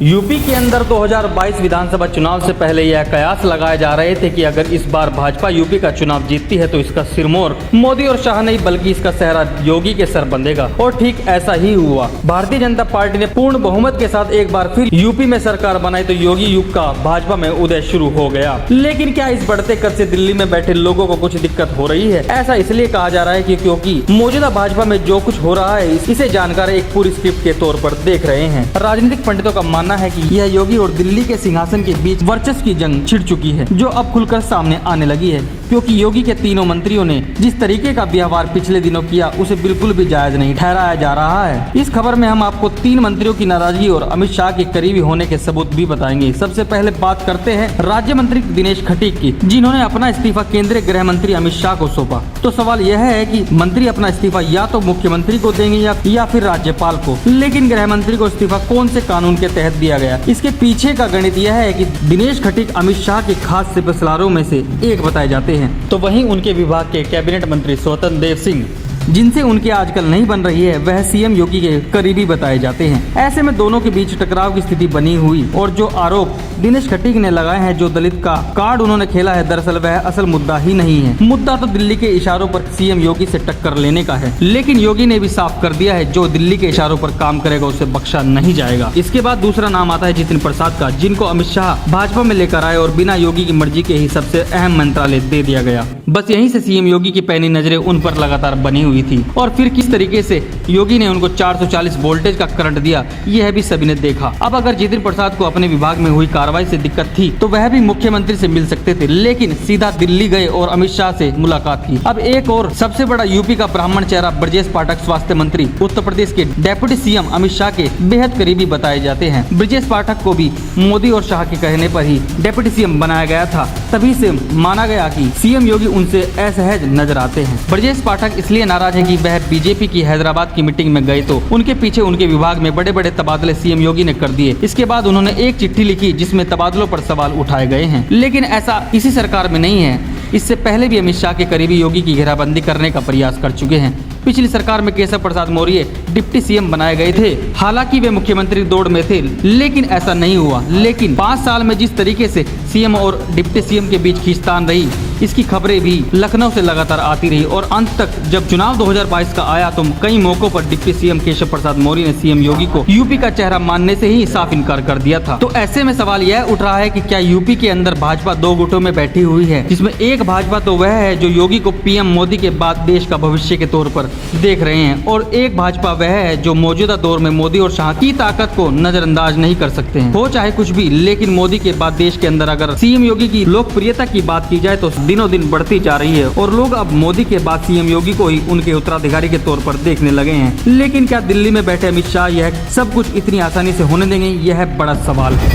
UP के अंदर 2022 विधानसभा चुनाव से पहले यह कयास लगाए जा रहे थे कि अगर इस बार भाजपा यूपी का चुनाव जीतती है तो इसका सिरमौर मोदी और शाह नहीं बल्कि इसका सेहरा योगी के सर बंधेगा। और ठीक ऐसा ही हुआ। भारतीय जनता पार्टी ने पूर्ण बहुमत के साथ एक बार फिर यूपी में सरकार बनाई तो योगी युग का भाजपा में उदय शुरू हो गया। लेकिन क्या इस बढ़ते कद से दिल्ली में बैठे लोगों को कुछ दिक्कत हो रही है? ऐसा इसलिए कहा जा रहा है क्योंकि मौजूदा भाजपा में जो कुछ हो रहा है इसे जानकार एक पूरी स्क्रिप्ट के तौर पर देख रहे हैं। राजनीतिक पंडितों का मानना है कि यह योगी और दिल्ली के सिंहासन के बीच वर्चस्व की जंग छिड़ चुकी है, जो अब खुलकर सामने आने लगी है। क्योंकि योगी के तीनों मंत्रियों ने जिस तरीके का व्यवहार पिछले दिनों किया उसे बिल्कुल भी जायज नहीं ठहराया जा रहा है। इस खबर में हम आपको 3 मंत्रियों की नाराजगी और अमित शाह के करीबी होने के सबूत भी बताएंगे। सबसे पहले बात करते हैं राज्य मंत्री दिनेश खटीक की, जिन्होंने अपना इस्तीफा केंद्रीय गृह मंत्री अमित शाह को सौंपा। तो सवाल यह है कि मंत्री अपना इस्तीफा या तो मुख्यमंत्री को देंगे या फिर राज्यपाल को। लेकिन गृह मंत्री को इस्तीफा कौन से कानून के तहत दिया गया? इसके पीछे का गणित यह है कि दिनेश खटीक अमित शाह के खास सिपहसालारों में से एक बताए जाते हैं। तो वहीं उनके विभाग के कैबिनेट मंत्री स्वतंत्र देव सिंह, जिनसे उनके आजकल नहीं बन रही है, वह सीएम योगी के करीबी बताए जाते हैं। ऐसे में दोनों के बीच टकराव की स्थिति बनी हुई और जो आरोप दिनेश खटीक ने लगाए हैं, जो दलित का कार्ड उन्होंने खेला है, दरअसल वह असल मुद्दा ही नहीं है। मुद्दा तो दिल्ली के इशारों पर सीएम योगी से टक्कर लेने का है। लेकिन योगी ने भी साफ कर दिया है, जो दिल्ली के इशारों पर काम करेगा उसे बख्शा नहीं जाएगा। इसके बाद दूसरा नाम आता है जितिन प्रसाद का, जिनको अमित शाह भाजपा में लेकर आए और बिना योगी की मर्जी के ही सबसे अहम मंत्रालय दे दिया गया। बस यहीं से सीएम योगी की पैनी नजरें उन पर लगातार बनी हुई थी और फिर किस तरीके से योगी ने उनको 440 वोल्टेज का करंट दिया, यह भी सभी ने देखा। अब अगर जितिन प्रसाद को अपने विभाग में हुई कार्रवाई से दिक्कत थी तो वह भी मुख्यमंत्री से मिल सकते थे, लेकिन सीधा दिल्ली गए और अमित शाह से मुलाकात की। अब एक और सबसे बड़ा यूपी का ब्राह्मण चेहरा ब्रजेश पाठक स्वास्थ्य मंत्री, उत्तर प्रदेश के डेप्यूटी सीएम अमित शाह के बेहद करीबी बताए जाते हैं। ब्रजेश पाठक को भी मोदी और शाह के कहने पर ही डेप्यूटी सीएम बनाया गया था, तभी से माना गया कि सीएम योगी उनसे असहज नजर आते हैं। ब्रजेश पाठक इसलिए नाराज है कि वह बीजेपी की हैदराबाद की मीटिंग में गए तो उनके पीछे उनके विभाग में बड़े बड़े तबादले सीएम योगी ने कर दिए। इसके बाद उन्होंने एक चिट्ठी लिखी जिसमें तबादलों पर सवाल उठाए गए हैं। लेकिन ऐसा इसी सरकार में नहीं है, इससे पहले भी अमित शाह के करीबी योगी की घेराबंदी करने का प्रयास कर चुके हैं। पिछली सरकार में केशव प्रसाद मौर्य डिप्टी सीएम बनाए गए थे, हालांकि वे मुख्यमंत्री दौड़ में थे, लेकिन ऐसा नहीं हुआ। लेकिन 5 साल में जिस तरीके से सीएम और डिप्टी सीएम के बीच खींचतान रही, इसकी खबरें भी लखनऊ से लगातार आती रही और अंत तक जब चुनाव 2022 का आया तो कई मौकों पर डिप्टी सीएम केशव प्रसाद मौर्य ने सीएम योगी को यूपी का चेहरा मानने से ही साफ इनकार कर दिया था। तो ऐसे में सवाल यह उठ रहा है कि क्या यूपी के अंदर भाजपा 2 गुटों में बैठी हुई है, जिसमें एक भाजपा तो वह है जो योगी को पीएम मोदी के बाद देश का भविष्य के तौर पर देख रहे हैं, और एक भाजपा वह है जो मौजूदा दौर में मोदी और शाह की ताकत को नजरअंदाज नहीं कर सकते हैं। हो चाहे कुछ भी, लेकिन मोदी के बाद देश के अंदर अगर सीएम योगी की लोकप्रियता की बात की जाए तो दिनों दिन बढ़ती जा रही है और लोग अब मोदी के बाद सीएम योगी को ही उनके उत्तराधिकारी के तौर पर देखने लगे हैं। लेकिन क्या दिल्ली में बैठे अमित शाह यह सब कुछ इतनी आसानी से होने देंगे? यह बड़ा सवाल है।